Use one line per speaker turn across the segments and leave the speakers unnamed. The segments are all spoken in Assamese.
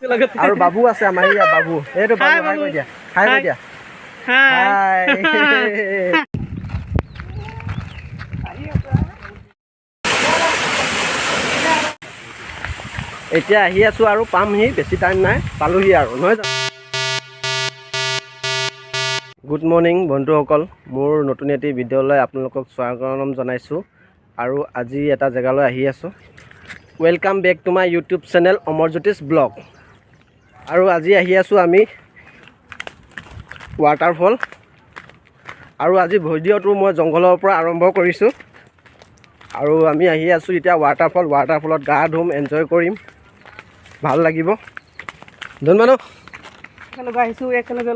আৰু বাবু আছে আমাৰ ইয়া বাবু এইটো বাবু হাই কৈ দিয়া হাই কৈ দিয়া হাই এতিয়া আহি আছো আৰু পামহি বেছি টাইম নাই পালোহি আৰু নহয় জানো গুড মৰ্নিং বন্ধুসকল মোৰ নতুন এটি ভিডিঅ'লৈ আপোনালোকক স্বাগতম জনাইছোঁ আৰু আজি এটা জেগালৈ আহি আছোঁ welcome back to my YouTube channel অমৰজ্যোতিষ ব্লগ আৰু আজি আহি আছোঁ আমি ৱাটাৰফল আৰু আজি ভিডিঅ'টো মই জংঘলৰ পৰা আৰম্ভ কৰিছোঁ আৰু আমি আহি আছোঁ এতিয়া ৱাটাৰফলত গা ধুম এনজয় কৰিম ভাল লাগিব ধন মানুহ
একেলগে আহিছোঁ একেলগে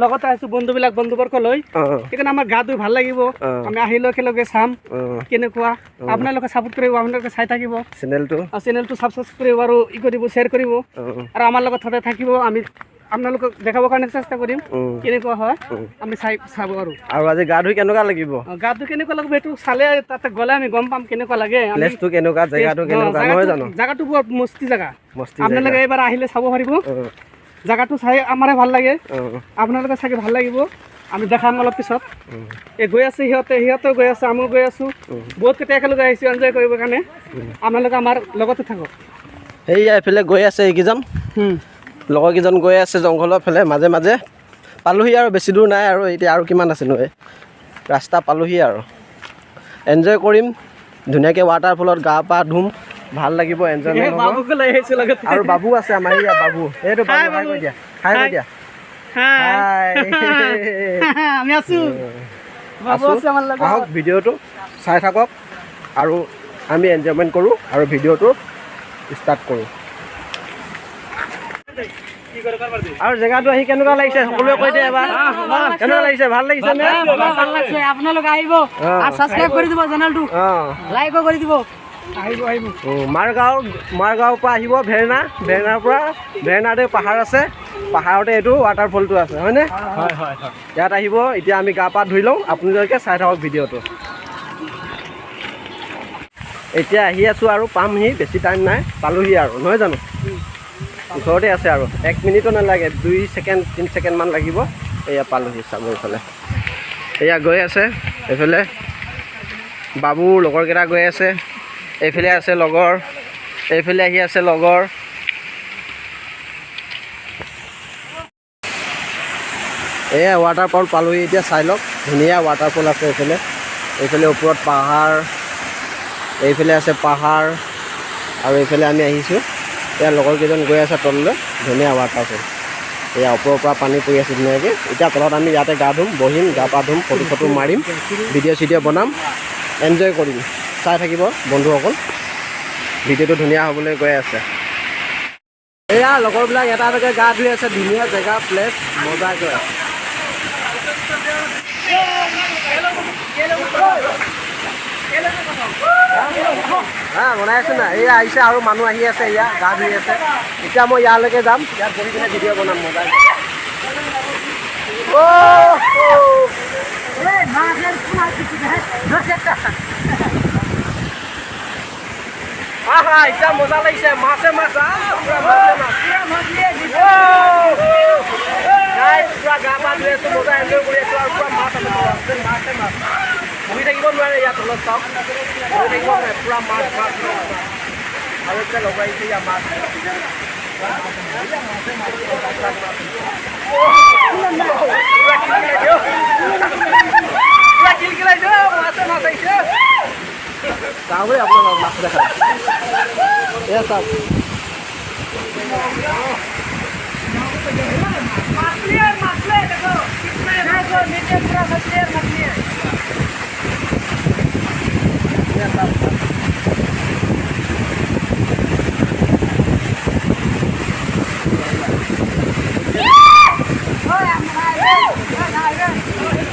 লগতে আহিছোঁ বন্ধুবৰ্গ লৈ সেইকাৰণে আমাৰ গা ধুই ভাল লাগিব আমি আহিলেও একেলগে চাম কেনেকুৱা আপোনালোকে ছাপোৰ্ট কৰিব আপোনালোকে চাই থাকিব চেনেলটো ছাবস্ক্ৰাইব কৰিব আৰু কৰিব শ্বেয়াৰ কৰিব আৰু আমাৰ লগত সদায় থাকিব আমি আপোনালোকক দেখাবৰ কাৰণে চেষ্টা কৰিম কেনেকুৱা হয় আমি চাব আৰু
আজি গা ধুই কেনেকুৱা লাগিব
কেনেকুৱা লাগিব এইটো চালে তাতে গ'লে আমি গম পাম কেনেকুৱা লাগে জেগাটো বৰ মস্তি জেগা আপোনালোকে এইবাৰ আহিলে চাব পাৰিব জেগাটো চাই আমাৰে ভাল লাগে আপোনালোকে চাগে ভাল লাগিব আমি দেখাম অলপ পিছত এই গৈ আছে সিহঁতেও গৈ আছে আমিও গৈ আছোঁ বহুতকেইটা একেলগে আহিছোঁ এনজয় কৰিবৰ কাৰণে আপোনালোকে আমাৰ লগতে থাকক
সেয়া এইফালে গৈ আছে এইকেইজন লগৰকেইজন গৈ আছে জংঘলৰ ফালে মাজে মাজে পালোহি আৰু বেছি দূৰ নাই আৰু এতিয়া আৰু কিমান আছে নহয় ৰাস্তা পালোহি আৰু এনজয় কৰিম ধুনীয়াকৈ ৱাটাৰফলত গা পা ধুম ভাল লাগিব এনজয়মেণ্ট আৰু বাবু আছে আমাৰ ইয়া বাবু এইটো বাবু হাই কৈ দিয়া হাই কৈ দিয়া
আমি আছোঁ
আহক ভিডিঅ'টো চাই থাকক আৰু আমি এনজয়মেণ্ট কৰোঁ আৰু ভিডিঅ'টো ষ্টাৰ্ট কৰোঁ আৰু জেগাটো আহি কেনেকুৱা লাগিছে সকলোৱে কৈ দিয়ে এবাৰ কেনেকুৱা লাগিছে ভাল লাগিছে নে
আপোনালোকে আহিব আৰু ছাবস্ক্ৰাইব কৰি দিব চেনেলটো লাইকো কৰি দিব আহিব মাৰগাঁৱৰ পৰা আহিব ভেৰনাৰ পৰা ভেৰনাতে পাহাৰ আছে পাহাৰতে এইটো ৱাটাৰফলটো আছে হয়নে হয় ইয়াত আহিব এতিয়া আমি গা পা ধুই লওঁ আপোনালোকে চাই থাকক ভিডিঅ'টো এতিয়া আহি আছোঁ আৰু পামহি বেছি টাইম নাই পালোহি আৰু নহয় জানো ওচৰতে আছে আৰু 1 মিনিটো নালাগে 2 ছেকেণ্ড 3 ছেকেণ্ডমান লাগিব এয়া পালোহি চাব এইফালে এয়া গৈ আছে এইফালে বাবুৰ লগৰকেইটা গৈ আছে এইফালে আছে লগৰ এইফালে আহি আছে লগৰ এয়া ৱাটাৰফল পালোহি এতিয়া চাই লওক ধুনীয়া ৱাটাৰফল আছে এইফালে ওপৰত পাহাৰ এইফালে আছে পাহাৰ আৰু এইফালে আমি আহিছোঁ এয়া লগৰকেইজন গৈ আছে তললৈ ধুনীয়া ৱাটাৰফল এয়া ওপৰৰ পৰা পানী পৰি আছে ধুনীয়াকৈ এতিয়া তলত আমি ইয়াতে গা ধুম বহিম গা পা ধুম ফটো মাৰিম ভিডিঅ' চিডিঅ' বনাম এনজয় কৰিম চাই থাকিব বন্ধুসকল ভিডিঅ'টো ধুনীয়া হ'বলৈ গৈ আছে এয়া লগৰবিলাক এটা এটাকৈ গা ধুই আছে ধুনীয়া জেগা প্লেচ মজা গৈ আছে বনাই আছোঁ না এয়া আহিছে আৰু মানুহ আহি আছে এয়া গা ধুই আছে এতিয়া মই ইয়ালৈকে যাম ইয়াত বহি কিনে ভিডিঅ' বনাম মজা এতিয়া মজা লাগিছে মাছে মাছ পুৰা গা পা ধুই আছোঁ মজা এনজয় কৰি আছোঁ আৰু পুৰা মাছ আছে মাছ বহি থাকিব নোৱাৰে ইয়াত তলত চাওক বহি থাকিব নোৱাৰে পুৰা মাছ আৰু এতিয়া লগাইছে ইয়াত মাছ আহিছে চাওক আপোনালোক মাছ দেখা এয়া চাওক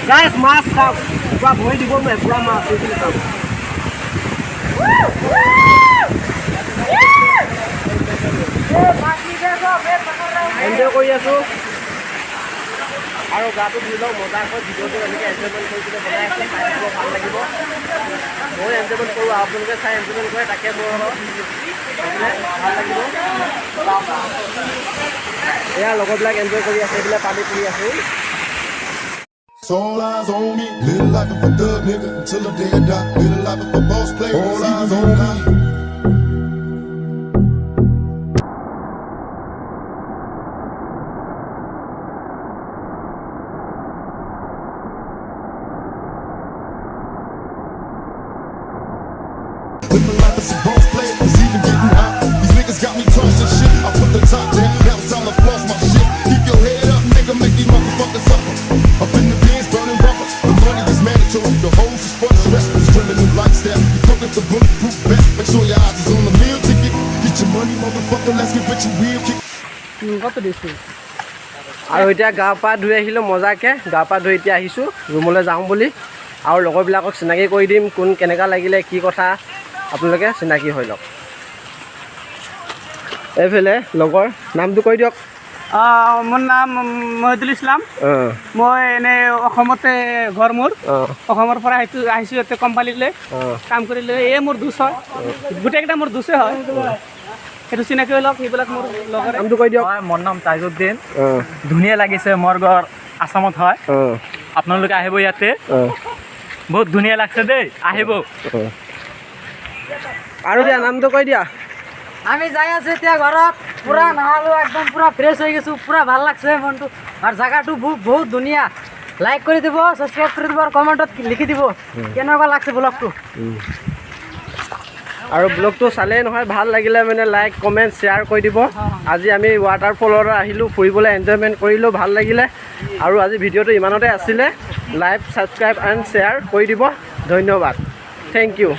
Guys, mask up. Gua boleh di bawah, pura mask itu kan. Enjoy koi asu. Aro gato dulu motor ko video tu kami enjoyment koi kita boleh asu. Kalau fun lagi bo. Boleh enjoyment koi, आप लोग के साथ enjoyment koi, ताकि बोलो. Fun lagi bo. এয়া লগৰবিলাক এনজয় কৰি আছে, এইবিলাক পানী পৰি আছে।
All eyes on me, little life of a thug nigga until the day I die. Little life of a boss player, all eyes on me. Living life as a boss player is even getting hot. These niggas got me tossing shit. I put the top down, now it's time to floss my shit. Keep your head up, nigga, make these motherfuckers suffer. Up in the bins, burning rubber. The money is mandatory. The hoes is for the stress. It's criminal lifestyle. You fuck up the bulletproof vest. Make sure your eyes is on the meal ticket. Get your money, motherfucker. Let's get rich and real. Kick.
আৰু এতিয়া গা পা ধুই আহিলোঁ মজাকৈ, গা পা ধুই এতিয়া আহিছোঁ ৰুমলৈ যাওঁ বুলি। আৰু লগৰবিলাকক চিনাকি কৰি দিম, কোন কেনেকুৱা লাগিলে কি কথা আপোনালোকে চিনাকি হৈ লওক। এইফালে লগৰ নামটো কৈ দিয়ক।
মোৰ নাম মহিদুল ইছলাম। মই এনেই অসমতে ঘৰ মোৰ। অসমৰ পৰা আহিছোঁ ইয়াতে কোম্পানীলৈ কাম কৰিলে। এই মোৰ দুচ হয়, গোটেইকেইটা মোৰ দুচে হয়, সেইটো চিনাকি হৈ লওক। সেইবিলাক মোৰ লগৰ।
নামটো কৈ দিয়ক।
মোৰ নাম তাজউদ্দিন। ধুনীয়া লাগিছে, মোৰ ঘৰ আসামত হয়। আপোনালোকে আহিব ইয়াতে, বহুত ধুনীয়া লাগছে দেই, আহিব।
আৰু দিয়া নামটো কৈ দিয়া।
আমি যাই আছো এতিয়া ঘৰত, পুৰা নাহালো, একদম পুৰা ফ্ৰেছ হৈ গৈছো, পুৰা ভাল লাগছে মনটো। আৰু জায়গাটো বহুত ধুনীয়া। লাইক কৰি দিব, ছাবস্ক্ৰাইব কৰি দিব, আৰু কমেণ্টত লিখি দিব কেনেকুৱা লাগছে ব্লগটো।
আৰু ব্লগটো চালেই নহয়, ভাল লাগিলে মানে লাইক কমেণ্ট শ্বেয়াৰ কৰি দিব। আজি আমি ৱাটাৰফলত আহিলোঁ, ফুৰিবলৈ এনজয়মেণ্ট কৰিলোঁ, ভাল লাগিলে। আৰু আজি ভিডিঅ'টো ইমানতে আছিলে। লাইক ছাবস্ক্ৰাইব এণ্ড শ্বেয়াৰ কৰি দিব। ধন্যবাদ, থেংক ইউ।